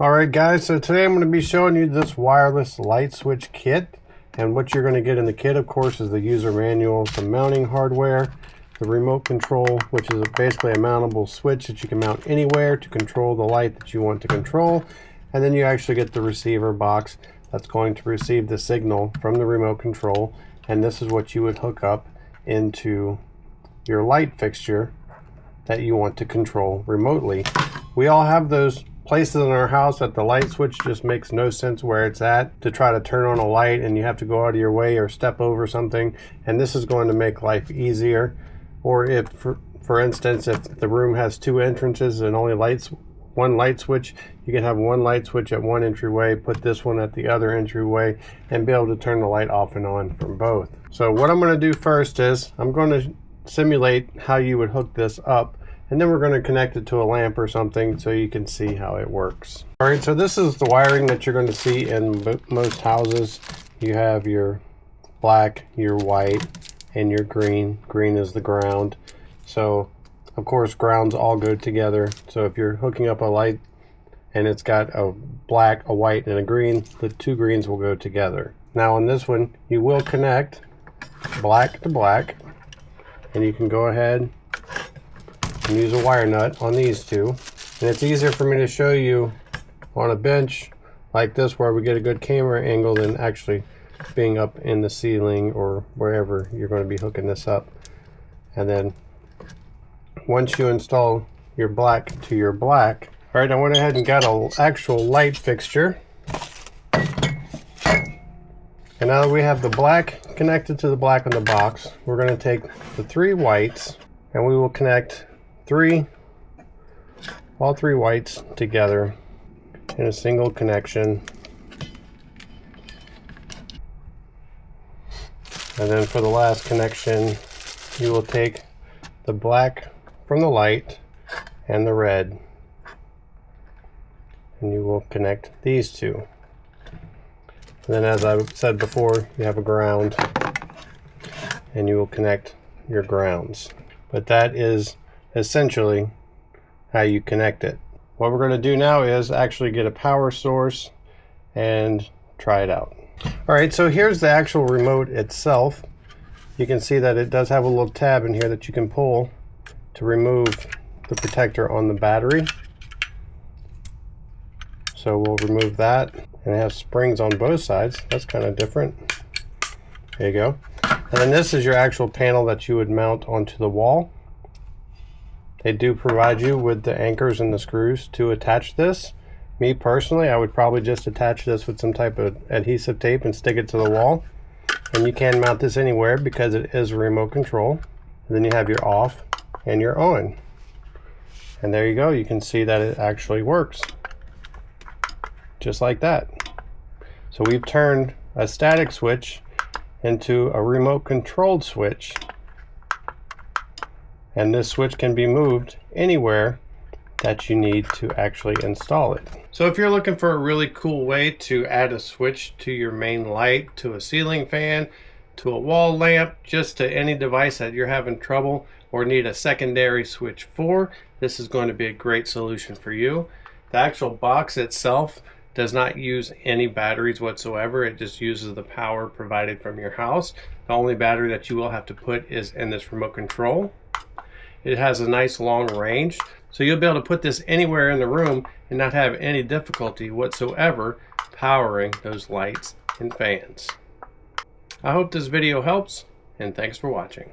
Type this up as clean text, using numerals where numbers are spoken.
Alright guys, so today I'm going to be showing you this wireless light switch kit, and what you're going to get in the kit of course is the user manual, some mounting hardware, the remote control, which is basically a mountable switch that you can mount anywhere to control the light that you want to control, and then you actually get the receiver box that's going to receive the signal from the remote control, and this is what you would hook up into your light fixture that you want to control remotely. We all have those places in our house that the light switch just makes no sense where it's at to try to turn on a light, and you have to go out of your way or step over something, and this is going to make life easier. Or if for instance, if the room has two entrances and only one light switch, you can have one light switch at one entryway, put this one at the other entryway, and be able to turn the light off and on from both. So what I'm going to do first is I'm going to simulate how you would hook this up, and then we're going to connect it to a lamp or something so you can see how it works. Alright, so this is the wiring that you're going to see in most houses. You have your black, your white, and your green. Green is the ground. So of course grounds all go together. So if you're hooking up a light and it's got a black, a white, and a green, the two greens will go together. Now on this one you will connect black to black, and you can go ahead and use a wire nut on these two, and it's easier for me to show you on a bench like this where we get a good camera angle than actually being up in the ceiling or wherever you're going to be hooking this up. And then once you install your black to your black, all right, I went ahead and got an actual light fixture, and now that we have the black connected to the black on the box, we're going to take the three whites and we will connect all three whites together in a single connection. And then for the last connection, you will take the black from the light and the red, and you will connect these two. And then, as I said before, you have a ground, and you will connect your grounds. But that is essentially how you connect it. What we're going to do now is actually get a power source and try it out. Alright, so here's the actual remote itself. You can see that it does have a little tab in here that you can pull to remove the protector on the battery. So we'll remove that, and it has springs on both sides. That's kind of different. There you go. And then this is your actual panel that you would mount onto the wall. They do provide you with the anchors and the screws to attach this. Me personally, I would probably just attach this with some type of adhesive tape and stick it to the wall. And you can mount this anywhere because it is a remote control. And then you have your off and your on. And there you go. You can see that it actually works. Just like that. So we've turned a static switch into a remote controlled switch. And this switch can be moved anywhere that you need to actually install it. So if you're looking for a really cool way to add a switch to your main light, to a ceiling fan, to a wall lamp, just to any device that you're having trouble or need a secondary switch for, this is going to be a great solution for you. The actual box itself does not use any batteries whatsoever. It just uses the power provided from your house. The only battery that you will have to put is in this remote control. It has a nice long range, so you'll be able to put this anywhere in the room and not have any difficulty whatsoever powering those lights and fans. I hope this video helps, and thanks for watching.